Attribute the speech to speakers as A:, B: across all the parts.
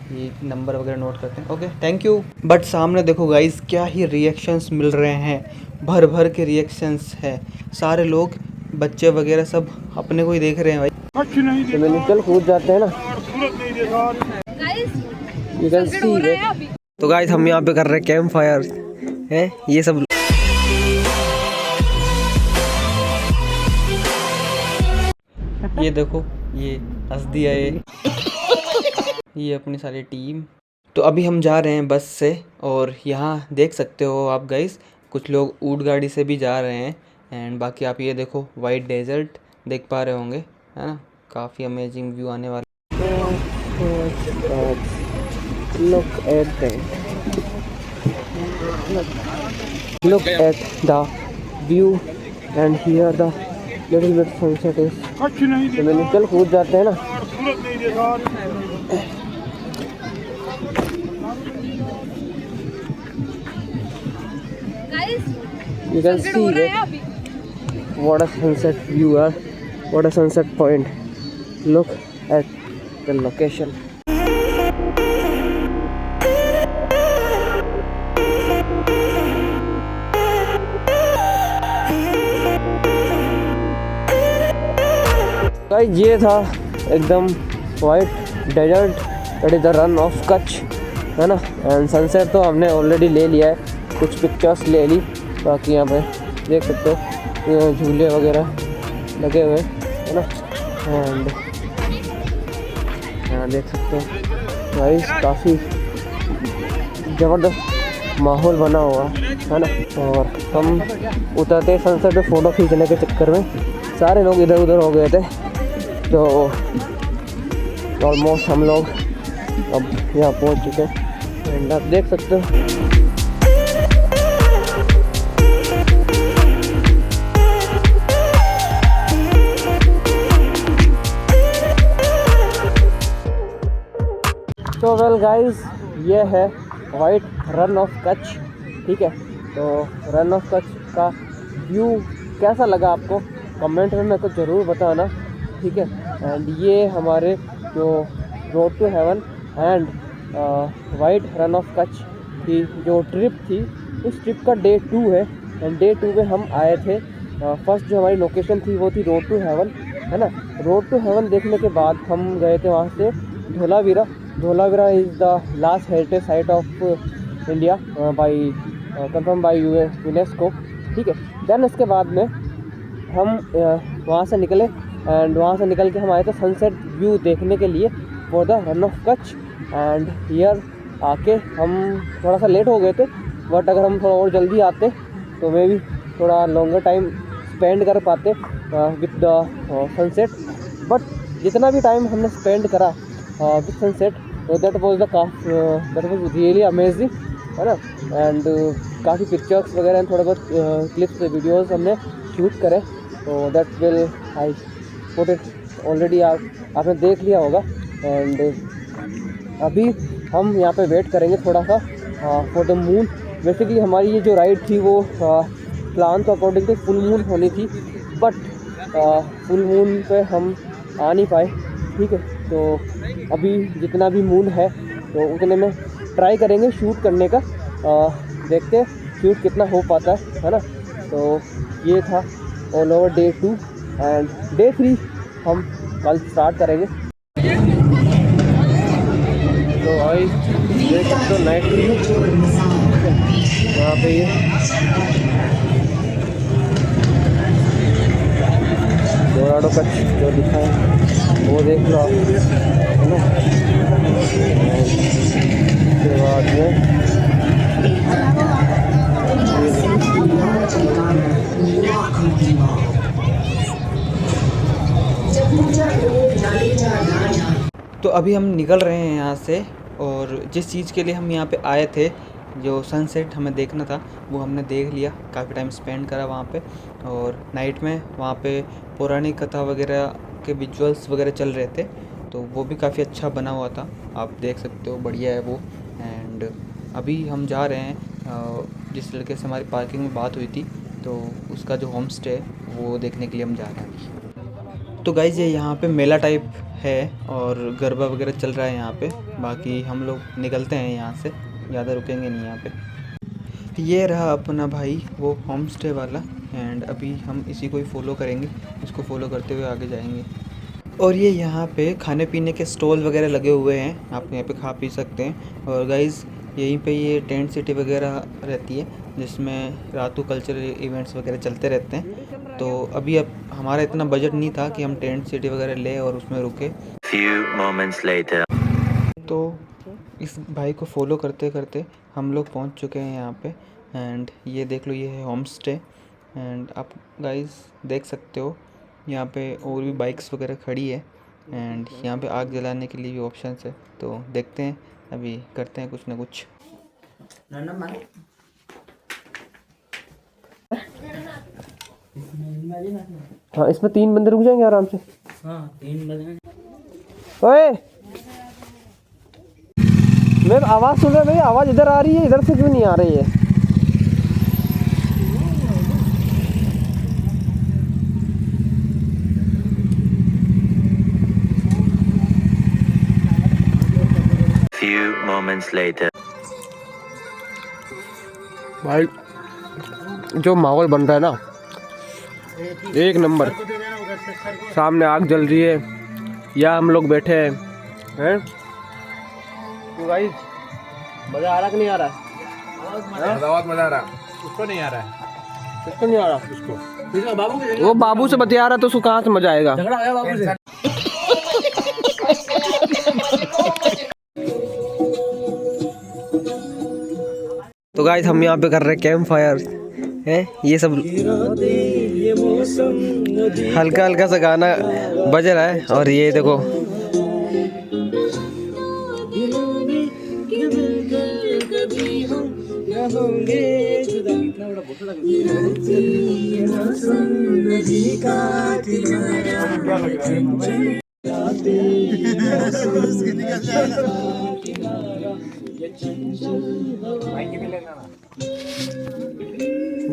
A: ये नंबर वगैरह नोट करते हैं। Okay, thank you. बट सामने देखो गाइस, क्या ही रिएक्शंस मिल रहे हैं, भर भर के रिएक्शंस है। सारे लोग, बच्चे वगैरह सब अपने को ही देख रहे हैं भाई।
B: चल कूद जाते हैं ना। तो गाइस हम यहाँ पे कर रहे हैं कैंप फायर है, ये सब
A: ये देखो, ये हंसदी है ये अपनी सारी टीम। तो अभी हम जा रहे हैं बस से, और यहाँ देख सकते हो आप गाइस, कुछ लोग ऊँट गाड़ी से भी जा रहे हैं। एंड बाकी आप ये देखो, वाइट डेजर्ट देख पा रहे होंगे, है ना, काफ़ी अमेजिंग व्यू आने वाला।
B: look at the view and here the little bit sunset is। चल कूद जाते हैं ना। You can see it. What a sunset view, what a sunset point. Look at the location. Guys ये था एकदम white desert, that is the Rann of Kutch, है ना। एंड सनसेट तो हमने ऑलरेडी ले लिया है, कुछ पिक्चर्स ले ली। बाकी यहाँ पे देख सकते हो झूले वगैरह लगे हुए, है ना। एंड यहाँ देख सकते हो गाइस, काफ़ी ज़बरदस्त माहौल बना हुआ है ना। और हम उतरते सनसेट पे फ़ोटो खींचने के चक्कर में सारे लोग इधर उधर हो गए थे, तो ऑलमोस्ट हम लोग अब यहाँ पहुँच चुके हैं। एंड आप देख सकते हो तो वेल गाइस, ये है वाइट रन ऑफ कच्छ, ठीक है। तो रन ऑफ कच्छ का व्यू कैसा लगा आपको, कमेंट में मेरे को ज़रूर बताना, ठीक है। एंड ये हमारे जो road to heaven and white Rann of Kutch की जो ट्रिप थी, उस ट्रिप का डे 2 है। एंड डे 2 में हम आए थे, फर्स्ट जो हमारी लोकेशन थी वो थी रोड टू हेवन, है ना। रोड टू हेवन देखने के बाद हम गए थे वहाँ से Dholavira. Dholavira is the last heritage site of India by confirm by UNESCO, ठीक है। देन इसके बाद में हम वहाँ से निकले, एंड वहाँ से निकल के हम आए थे सनसेट व्यू देखने के लिए for the Rann of Kutch. And here आके हम थोड़ा सा लेट हो गए थे, बट अगर हम थोड़ा और जल्दी आते तो मे भी थोड़ा लॉन्गर टाइम स्पेंड कर पाते विद द सनसेट। बट जितना भी टाइम हमने स्पेंड करा with sunset, that was really amazing, है ना। एंड काफ़ी पिक्चर्स वगैरह थोड़े बहुत क्लिप्स वीडियोज़ हमने शूट करे, तो that will I put it already, आपने देख लिया होगा। एंड अभी हम यहाँ पे वेट करेंगे थोड़ा सा फॉर द मून। बेसिकली हमारी ये जो राइड थी वो प्लान तो अकॉर्डिंग टू फुल मून होनी थी, बट फुल मून पे हम आ नहीं पाए, ठीक है। तो अभी जितना भी मून है तो उतने में ट्राई करेंगे शूट करने का, देखते शूट कितना हो पाता है ना। तो ये था all over day 2 and day 3 हम कल स्टार्ट करेंगे। तो आई देख सकते हो नाइट व्यू यहाँ पे, ये डोराडो कच्छ जो दिखा है वो देख लो आप, है ना। उसके बाद में
A: तो अभी हम निकल रहे हैं यहाँ से, और जिस चीज़ के लिए हम यहाँ पे आए थे, जो सनसेट हमें देखना था, वो हमने देख लिया। काफ़ी टाइम स्पेंड करा वहाँ पे, और नाइट में वहाँ पे पौराणिक कथा वगैरह के विजुअल्स वगैरह चल रहे थे, तो वो भी काफ़ी अच्छा बना हुआ था, आप देख सकते हो, बढ़िया है वो। एंड अभी हम जा रहे हैं, जिस लड़के से हमारी पार्किंग में बात हुई थी, तो उसका जो होम स्टे है वो देखने के लिए हम जा रहे हैं। तो गाइज़ ये यहाँ पे मेला टाइप है और गरबा वगैरह चल रहा है यहाँ पे। बाकी हम लोग निकलते हैं यहाँ से, ज़्यादा रुकेंगे नहीं यहाँ पे। ये रहा अपना भाई वो होम स्टे वाला, एंड अभी हम इसी को ही फॉलो करेंगे, इसको फॉलो करते हुए आगे जाएंगे। और ये यहाँ पे खाने पीने के स्टॉल वगैरह लगे हुए हैं, आप यहाँ पे खा पी सकते हैं। और गाइज़ यहीं पे ये टेंट सिटी वगैरह रहती है जिसमें रात को कल्चरल इवेंट्स वगैरह चलते रहते हैं। तो अभी अब हमारा इतना बजट नहीं था कि हम टेंट सिटी वगैरह ले और उसमें रुके।
C: Few moments later.
A: तो इस भाई को फॉलो करते करते हम लोग पहुंच चुके हैं यहाँ पे। एंड ये देख लो, ये है होम स्टे। एंड आप गाइस देख सकते हो यहाँ पे और भी बाइक्स वगैरह खड़ी है, एंड यहाँ पे आग जलाने के लिए भी ऑप्शंस है। तो देखते हैं, अभी करते हैं कुछ ना कुछ।
B: हाँ, इसमें 3 बंदे रुक जाएंगे आराम से।
D: हाँ 3 बजे।
B: ओए, मैं आवाज़ सुन रहा भाई, आवाज़ इधर आ रही है, इधर से क्यों नहीं आ रही है?
C: Few moments later.
B: भाई जो माहौल बन रहा है ना, एक नंबर। सामने आग जल रही है, या हम लोग बैठे हैं। तो गाइस मज़ा आ रहा कि नहीं आ रहा?
E: बहुत मजा आ रहा। उसको नहीं आ रहा है।
B: किसको नहीं आ रहा?
E: उसको
B: वो बाबू से बतिया रहा, तो उसको कहाँ से मजा आएगा?
D: झगड़ा है बाबू से।
B: तो गाइस हम यहाँ पे कर रहे हैं कैंप फायर है। ये सब हल्का हल्का सा गाना बज रहा है, और ये देखो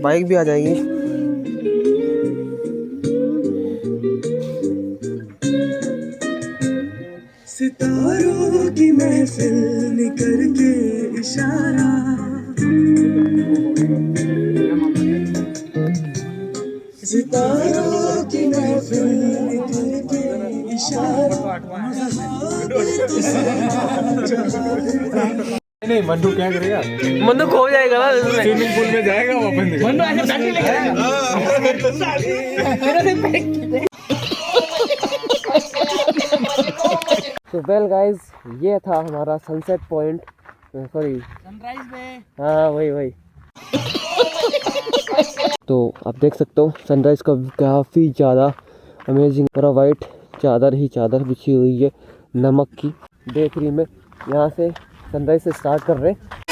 B: बाइक भी आ जाएगी।
F: सितारों की महफिल निकर के इशारा, सितारों की महफिल निकर के इशारा।
E: नहीं, मन्नू क्या करेगा?
B: मन्नू खो जाएगा ना इसमें।
E: स्विमिंग पूल में जाएगा वो अपन।
B: तो वेल गाइस, ये था हमारा सनसेट पॉइंट, सॉरी
D: सनराइज पे।
B: हाँ वही। तो आप देख सकते हो सनराइज का काफ़ी ज़्यादा अमेजिंग, पूरा वाइट चादर ही चादर बिछी हुई है नमक की। डे 3 में यहाँ से सनराइज से स्टार्ट कर रहे हैं